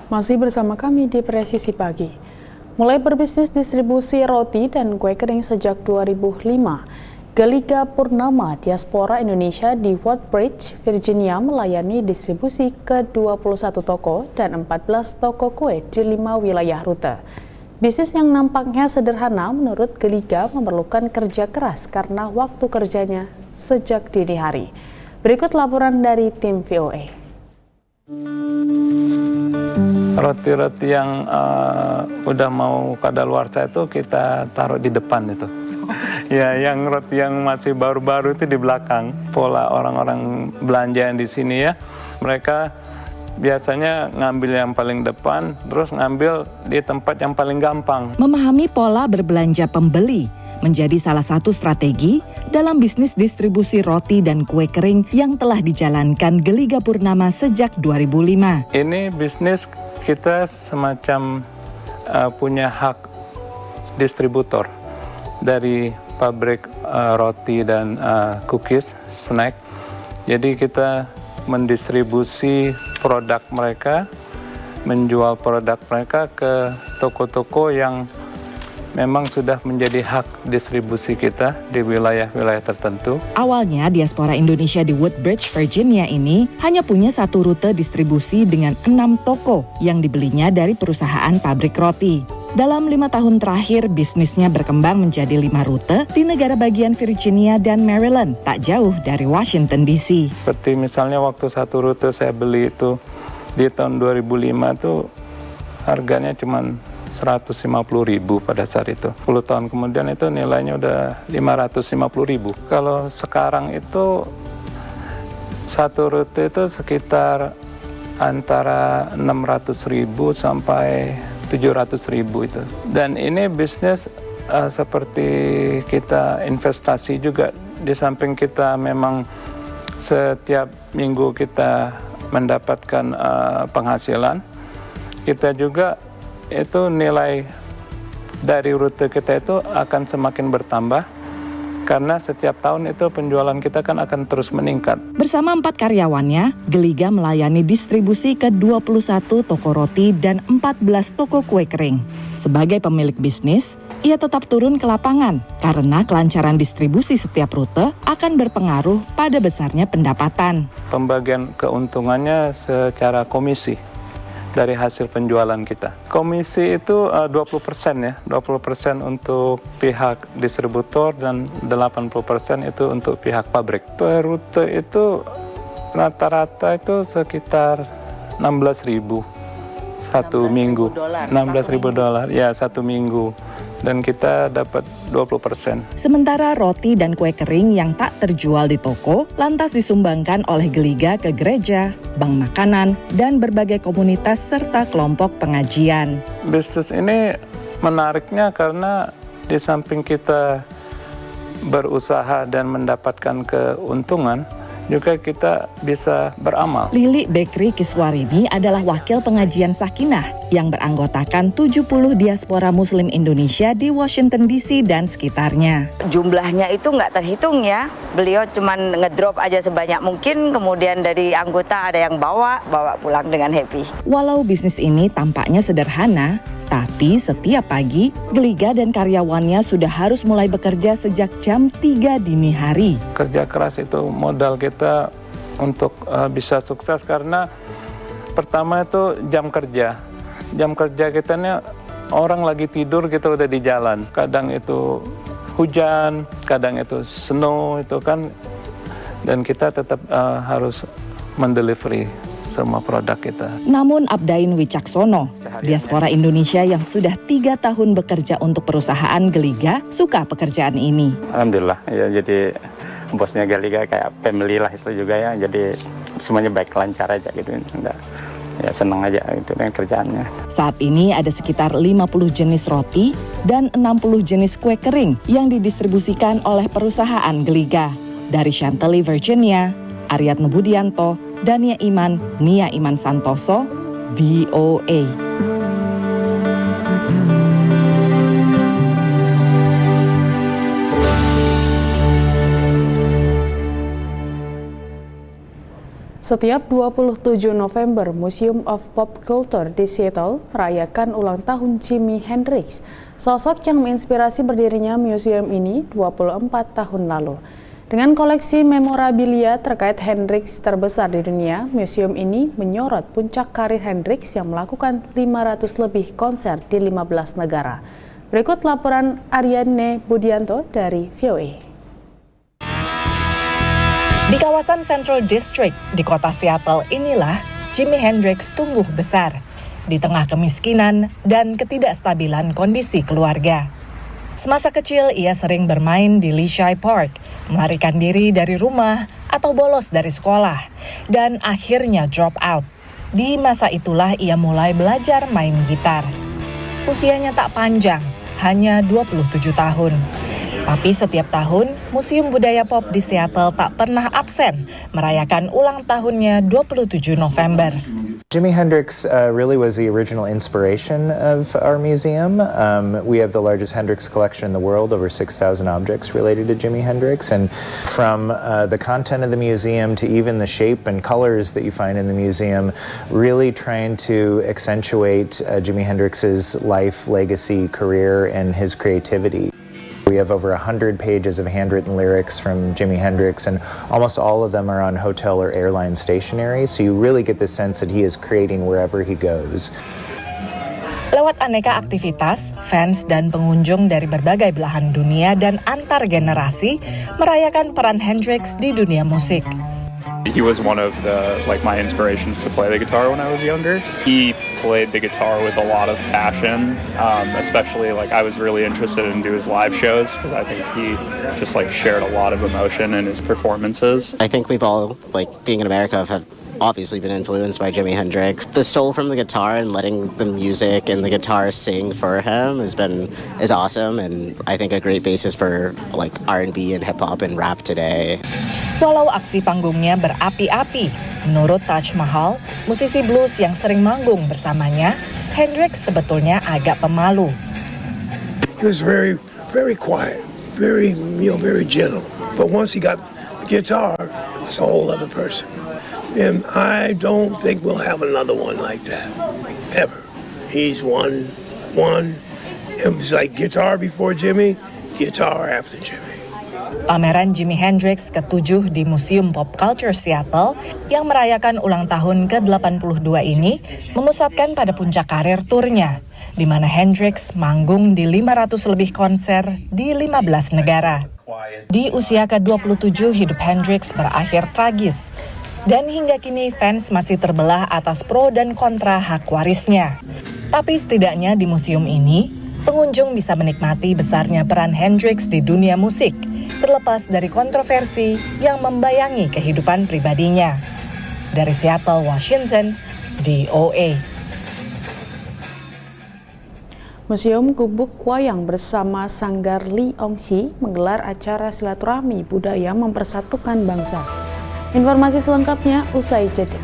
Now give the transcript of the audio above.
Masih bersama kami di Presisi Pagi. Mulai berbisnis distribusi roti dan kue kering sejak 2005, Gelika Purnama Diaspora Indonesia di Woodbridge, Virginia melayani distribusi ke 21 toko dan 14 toko kue di 5 wilayah rute. Bisnis yang nampaknya sederhana menurut Gelika memerlukan kerja keras karena waktu kerjanya sejak dini hari. Berikut laporan dari tim VOA. Roti-roti yang udah mau kadaluarsa itu kita taruh di depan itu. Ya, yang roti yang masih baru-baru itu di belakang. Pola orang-orang belanja yang di sini ya, mereka biasanya ngambil yang paling depan, terus ngambil di tempat yang paling gampang. Memahami pola berbelanja pembeli menjadi salah satu strategi dalam bisnis distribusi roti dan kue kering yang telah dijalankan Gelika Purnama sejak 2005. Ini bisnis kita semacam punya hak distributor dari pabrik roti dan cookies, snack. Jadi kita mendistribusi produk mereka, menjual produk mereka ke toko-toko yang memang sudah menjadi hak distribusi kita di wilayah-wilayah tertentu. Awalnya Diaspora Indonesia di Woodbridge, Virginia ini hanya punya satu rute distribusi dengan 6 toko yang dibelinya dari perusahaan pabrik roti. Dalam 5 tahun terakhir, bisnisnya berkembang menjadi 5 rute di negara bagian Virginia dan Maryland, tak jauh dari Washington DC. Seperti misalnya waktu satu rute saya beli itu di tahun 2005 tuh harganya cuma 150.000 pada saat itu. 10 tahun kemudian itu nilainya udah 550.000. Kalau sekarang itu satu rute itu sekitar antara 600.000 sampai 700.000 itu. Dan ini bisnis seperti kita investasi juga. Di samping kita memang setiap minggu kita mendapatkan penghasilan, kita juga itu nilai dari rute kita itu akan semakin bertambah karena setiap tahun itu penjualan kita kan akan terus meningkat. Bersama 4 karyawannya, Gelika melayani distribusi ke 21 toko roti dan 14 toko kue kering. Sebagai pemilik bisnis, ia tetap turun ke lapangan karena kelancaran distribusi setiap rute akan berpengaruh pada besarnya pendapatan. Pembagian keuntungannya secara komisi dari hasil penjualan kita. Komisi itu 20% ya, 20% untuk pihak distributor dan 80% itu untuk pihak pabrik. Per rute itu rata-rata itu sekitar 16.000 satu minggu. $16.000 ya satu minggu. Dan kita dapat 20%. Sementara roti dan kue kering yang tak terjual di toko lantas disumbangkan oleh Gelika ke gereja, bank makanan, dan berbagai komunitas serta kelompok pengajian. Bisnis ini menariknya karena di samping kita berusaha dan mendapatkan keuntungan, juga kita bisa beramal. Lili Bekri Kiswarini adalah wakil pengajian Sakinah yang beranggotakan 70 diaspora Muslim Indonesia di Washington DC dan sekitarnya. Jumlahnya itu nggak terhitung ya. Beliau cuma ngedrop aja sebanyak mungkin, kemudian dari anggota ada yang bawa pulang dengan happy. Walau bisnis ini tampaknya sederhana, tapi setiap pagi, Gelika dan karyawannya sudah harus mulai bekerja sejak jam 3 dini hari. Kerja keras itu modal kita untuk bisa sukses karena pertama itu jam kerja. Jam kerja kita ini orang lagi tidur kita udah di jalan. Kadang itu hujan, kadang itu snow itu kan. Dan kita tetap harus mendelivery semua produk kita. Namun Abdain Wicaksono, diaspora Indonesia yang sudah 3 tahun bekerja untuk perusahaan Gelika, suka pekerjaan ini. Alhamdulillah, ya jadi bosnya Gelika kayak family lah istilah juga ya, jadi semuanya baik lancar aja gitu. Ya senang aja gitu dengan kerjaannya. Saat ini ada sekitar 50 jenis roti dan 60 jenis kue kering yang didistribusikan oleh perusahaan Gelika. Dari Chantilly, Virginia, Aryatno Budianto, Dania Iman, Nia Iman Santoso, VOA. Setiap 27 November, Museum of Pop Culture di Seattle merayakan ulang tahun Jimi Hendrix, sosok yang menginspirasi berdirinya museum ini 24 tahun lalu. Dengan koleksi memorabilia terkait Hendrix terbesar di dunia, museum ini menyorot puncak karir Hendrix yang melakukan 500 lebih konser di 15 negara. Berikut laporan Ariane Budianto dari VOA. Di kawasan Central District di kota Seattle inilah Jimi Hendrix tumbuh besar di tengah kemiskinan dan ketidakstabilan kondisi keluarga. Semasa kecil ia sering bermain di Leashy Park, melarikan diri dari rumah atau bolos dari sekolah, dan akhirnya drop out. Di masa itulah ia mulai belajar main gitar. Usianya tak panjang, hanya 27 tahun. Tapi setiap tahun, Museum Budaya Pop di Seattle tak pernah absen merayakan ulang tahunnya 27 November. Jimi Hendrix really was the original inspiration of our museum. We have the largest Hendrix collection in the world, over 6,000 objects related to Jimi Hendrix. And from the content of the museum to even the shape and colors that you find in the museum, really trying to accentuate Jimi Hendrix's life, legacy, career, and his creativity. We have over 100 pages of handwritten lyrics from Jimi Hendrix, and almost all of them are on hotel or airline stationery, so you really get the sense that he is creating wherever he goes. Lewat aneka aktivitas, fans dan pengunjung dari berbagai belahan dunia dan antar generasi merayakan peran Hendrix di dunia musik. He was one of my inspirations to play the guitar when I was younger. He played the guitar with a lot of passion, especially I was really interested in his live shows because I think he just shared a lot of emotion in his performances. I think we've all, being in America, have obviously been influenced by Jimi Hendrix. The soul from the guitar and letting the music and the guitar sing for him is awesome, and I think a great basis for R&B and hip hop and rap today. Walau aksi panggungnya berapi-api, menurut Taj Mahal, musisi blues yang sering manggung bersamanya, Hendrix sebetulnya agak pemalu. He was very, very quiet, very gentle. But once he got the guitar, it was a whole other person. And I don't think we'll have another one like that, ever. He's one. It was like guitar before Jimmy, guitar after Jimmy. Pameran Jimi Hendrix ke-7 di Museum Pop Culture Seattle yang merayakan ulang tahun ke-82 ini memusatkan pada puncak karir turnya, di mana Hendrix manggung di 500 lebih konser di 15 negara. Di usia ke-27 hidup Hendrix berakhir tragis, dan hingga kini fans masih terbelah atas pro dan kontra hak warisnya. Tapi setidaknya di museum ini, pengunjung bisa menikmati besarnya peran Hendrix di dunia musik, terlepas dari kontroversi yang membayangi kehidupan pribadinya. Dari Seattle, Washington, VOA. Museum Gubuk Wayang bersama Sanggar Lee Ongsi menggelar acara silaturahmi budaya mempersatukan bangsa. Informasi selengkapnya usai jeda.